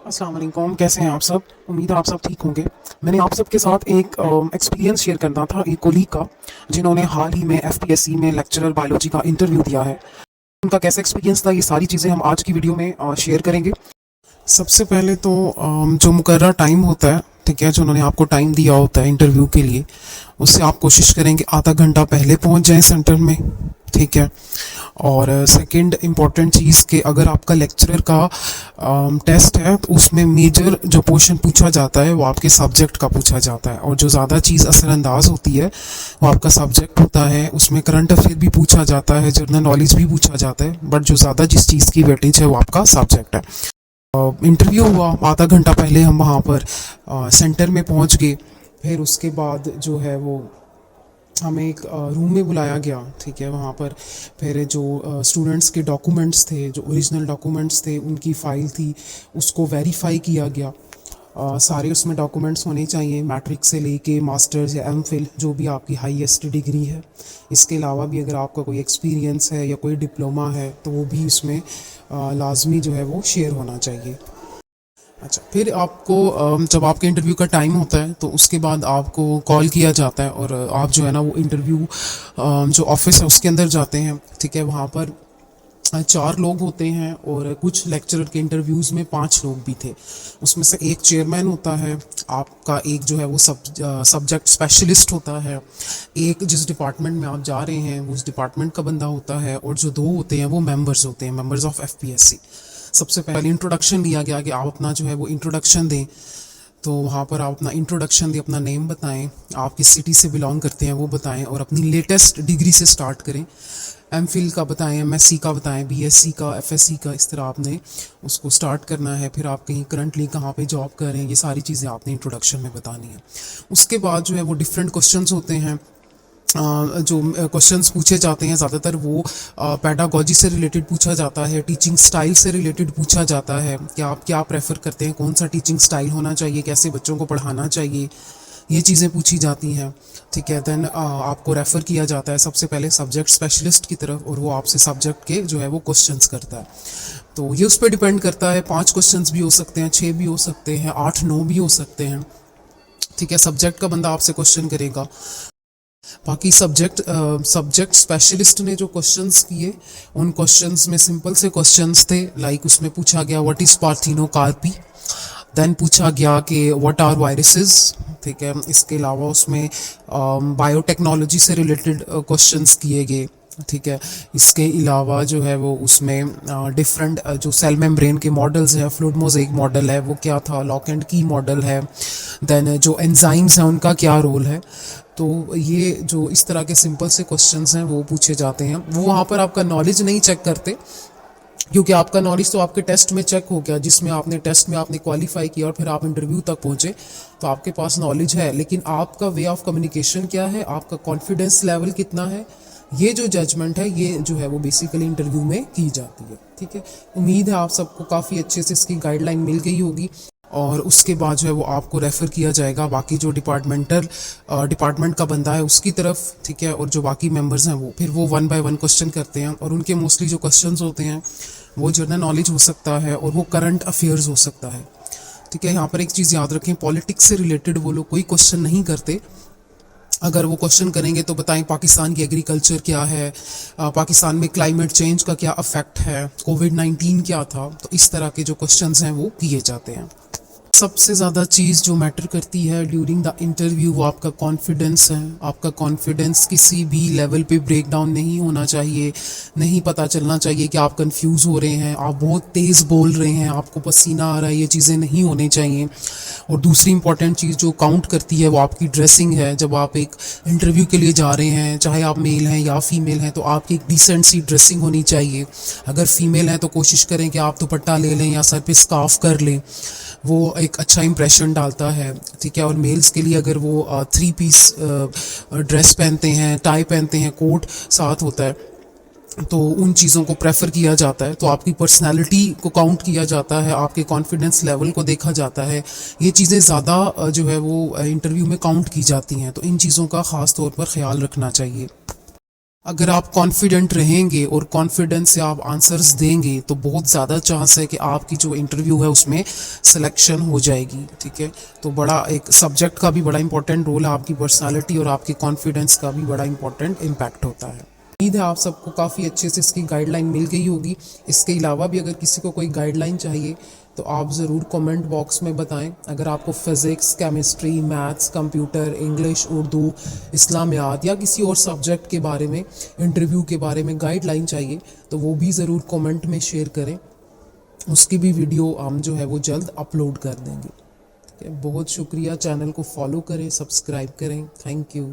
अस्सलाम वालेकुम, कैसे हैं आप सब? उम्मीद है आप सब ठीक होंगे। मैंने आप सबके साथ एक एक्सपीरियंस शेयर करना था एक कोलीग का, जिन्होंने हाल ही में एफपीएससी में लेक्चरर बायोलॉजी का इंटरव्यू दिया है। उनका कैसा एक्सपीरियंस था, ये सारी चीज़ें हम आज की वीडियो में शेयर करेंगे। सबसे पहले तो जो मुकर्रर टाइम होता है, ठीक है, जो उन्होंने आपको टाइम दिया होता है इंटरव्यू के लिए, उससे आप कोशिश करेंगे आधा घंटा पहले पहुंच जाएं सेंटर में, ठीक है। और सेकंड इम्पॉर्टेंट चीज़ कि अगर आपका लेक्चरर का टेस्ट है तो उसमें मेजर जो पोर्शन पूछा जाता है वो आपके सब्जेक्ट का पूछा जाता है, और जो ज़्यादा चीज़ असरअंदाज होती है वो आपका सब्जेक्ट होता है। उसमें करंट अफेयर भी पूछा जाता है, जनरल नॉलेज भी पूछा जाता है, बट जो ज़्यादा जिस चीज़ की वेटेज है वो आपका सब्जेक्ट है। इंटरव्यू हुआ, आधा घंटा पहले हम वहाँ पर सेंटर में पहुँच गए। फिर उसके बाद जो है वो हमें एक रूम में बुलाया गया, ठीक है। वहाँ पर फिर जो स्टूडेंट्स के डॉक्यूमेंट्स थे, जो ओरिजिनल डॉक्यूमेंट्स थे, उनकी फ़ाइल थी, उसको वेरीफाई किया गया। सारे उसमें डॉक्यूमेंट्स होने चाहिए, मैट्रिक से लेके मास्टर्स या एमफिल, जो भी आपकी हाईएस्ट डिग्री है। इसके अलावा भी अगर आपका कोई एक्सपीरियंस है या कोई डिप्लोमा है तो वो भी उसमें लाजमी जो है वो शेयर होना चाहिए। अच्छा, फिर आपको जब आपके इंटरव्यू का टाइम होता है तो उसके बाद आपको कॉल किया जाता है, और आप जो है ना वो इंटरव्यू जो ऑफिस है उसके अंदर जाते हैं, ठीक है। वहाँ पर 4 लोग होते हैं, और कुछ लेक्चरर के इंटरव्यूज़ में 5 लोग भी थे। उसमें से एक चेयरमैन होता है आपका, एक जो है वो सब्जेक्ट स्पेशलिस्ट होता है, एक जिस डिपार्टमेंट में आप जा रहे हैं वो उस डिपार्टमेंट का बंदा होता है, और जो 2 होते हैं वो मेंबर्स होते हैं, मेंबर्स ऑफ एफपीएससी। सबसे पहले इंट्रोडक्शन लिया गया कि आप अपना जो है वो इंट्रोडक्शन दें। तो वहाँ पर आप अपना इंट्रोडक्शन दें, अपना नेम बताएं, आप किस सिटी से बिलोंग करते हैं वो बताएं, और अपनी लेटेस्ट डिग्री से स्टार्ट करें। एमफिल का बताएं, एमएससी का बताएं, बीएससी का, एफएससी का, इस तरह आपने उसको स्टार्ट करना है। फिर आप कहीं करंटली कहाँ पे जॉब कर रहे हैं, ये सारी चीज़ें आपने इंट्रोडक्शन में बतानी है। उसके बाद जो है वो डिफरेंट क्वेश्चंस होते हैं। जो क्वेश्चंस पूछे जाते हैं ज़्यादातर वो पैडागॉजी से रिलेटेड पूछा जाता है, टीचिंग स्टाइल से रिलेटेड पूछा जाता है कि आप क्या प्रेफर करते हैं, कौन सा टीचिंग स्टाइल होना चाहिए, कैसे बच्चों को पढ़ाना चाहिए, ये चीज़ें पूछी जाती हैं, ठीक है। देन आपको रेफ़र किया जाता है सबसे पहले सब्जेक्ट स्पेशलिस्ट की तरफ, और वो आपसे सब्जेक्ट के जो है वो क्वेश्चंस करता है। तो ये उस पर डिपेंड करता है, 5 क्वेश्चंस भी हो सकते हैं, 6 भी हो सकते हैं, 8 9 भी हो सकते हैं, ठीक है। सब्जेक्ट का बंदा आपसे क्वेश्चन करेगा। बाकी सब्जेक्ट स्पेशलिस्ट ने जो क्वेश्चंस किए, उन क्वेश्चंस में सिंपल से क्वेश्चंस थे, लाइक उसमें पूछा गया व्हाट इज़ पार्थिनोकार्पी। देन पूछा गया कि व्हाट आर वायरसेस, ठीक है। इसके अलावा उसमें बायोटेक्नोलॉजी से रिलेटेड क्वेश्चंस किए गए, ठीक है। इसके अलावा जो है वो उसमें डिफरेंट जो सेल मेम्ब्रेन के मॉडल्स हैं, फ्लूइड मोज़ेक मॉडल है वो क्या था, लॉक एंड की मॉडल है, देन जो एंजाइम्स हैं उनका क्या रोल है। तो ये जो इस तरह के सिंपल से क्वेश्चंस हैं वो पूछे जाते हैं। वो वहाँ पर आपका नॉलेज नहीं चेक करते, क्योंकि आपका नॉलेज तो आपके टेस्ट में चेक हो गया, जिसमें आपने टेस्ट में आपने क्वालिफाई किया और फिर आप इंटरव्यू तक पहुँचे, तो आपके पास नॉलेज है। लेकिन आपका वे ऑफ कम्युनिकेशन क्या है, आपका कॉन्फिडेंस लेवल कितना है, ये जो जजमेंट है ये जो है वो बेसिकली इंटरव्यू में की जाती है, ठीक है। उम्मीद है आप सबको काफ़ी अच्छे से इसकी गाइडलाइन मिल गई होगी, और उसके बाद जो है वो आपको रेफ़र किया जाएगा बाकी जो डिपार्टमेंट का बंदा है उसकी तरफ, ठीक है। और जो बाकी मेंबर्स हैं वो फिर वो 1 बाय 1 क्वेश्चन करते हैं, और उनके मोस्टली जो क्वेश्चंस होते हैं वो जनरल नॉलेज हो सकता है और वो करंट अफेयर्स हो सकता है, ठीक है। यहाँ पर एक चीज़ याद रखें, पॉलिटिक्स से रिलेटेड वो लोग कोई क्वेश्चन नहीं करते। अगर वो क्वेश्चन करेंगे तो बताएं पाकिस्तान की एग्रीकल्चर क्या है, पाकिस्तान में क्लाइमेट चेंज का क्या इफेक्ट है, कोविड-19 क्या था, तो इस तरह के जो क्वेश्चंस हैं वो किए जाते हैं। सबसे ज़्यादा चीज़ जो मैटर करती है ड्यूरिंग द इंटरव्यू वो आपका कॉन्फिडेंस है। आपका कॉन्फिडेंस किसी भी लेवल पे ब्रेक डाउन नहीं होना चाहिए, नहीं पता चलना चाहिए कि आप कंफ्यूज हो रहे हैं, आप बहुत तेज़ बोल रहे हैं, आपको पसीना आ रहा है, ये चीज़ें नहीं होनी चाहिए। और दूसरी इंपॉर्टेंट चीज़ जो काउंट करती है वो आपकी ड्रेसिंग है। जब आप एक इंटरव्यू के लिए जा रहे हैं, चाहे आप मेल हैं या फीमेल हैं, तो आपकी एक डिसेंट सी ड्रेसिंग होनी चाहिए। अगर फीमेल हैं तो कोशिश करें कि आप दुपट्टा ले लें या सर पे स्कार्फ कर लें, वो एक अच्छा इंप्रेशन डालता है, ठीक है। और मेल्स के लिए अगर वो 3 पीस ड्रेस पहनते हैं, टाई पहनते हैं, कोट साथ होता है, तो उन चीज़ों को प्रेफर किया जाता है। तो आपकी पर्सनालिटी को काउंट किया जाता है, आपके कॉन्फिडेंस लेवल को देखा जाता है। ये चीज़ें ज़्यादा जो है वो इंटरव्यू में काउंट की जाती हैं, तो इन चीज़ों का ख़ास तौर पर ख्याल रखना चाहिए। अगर आप कॉन्फिडेंट रहेंगे और कॉन्फिडेंस से आप आंसर्स देंगे तो बहुत ज़्यादा चांस है कि आपकी जो इंटरव्यू है उसमें सिलेक्शन हो जाएगी। ठीक है, तो बड़ा एक सब्जेक्ट का भी बड़ा इंपॉर्टेंट रोल है, आपकी पर्सनालिटी और आपकी कॉन्फिडेंस का भी बड़ा इंपॉर्टेंट इम्पैक्ट होता है। उम्मीद है आप सबको काफ़ी अच्छे से इसकी गाइडलाइन मिल गई होगी। इसके अलावा भी अगर किसी को कोई गाइडलाइन चाहिए तो आप ज़रूर कमेंट बॉक्स में बताएं। अगर आपको physics, chemistry, maths, computer, English, Urdu, Islamiat या किसी और सब्जेक्ट के बारे में, इंटरव्यू के बारे में गाइडलाइन चाहिए तो वो भी ज़रूर कमेंट में शेयर करें। उसकी भी वीडियो हम जो है वो जल्द अपलोड कर देंगे। ठीक है, बहुत शुक्रिया। चैनल को फॉलो करें, सब्सक्राइब करें। Thank you.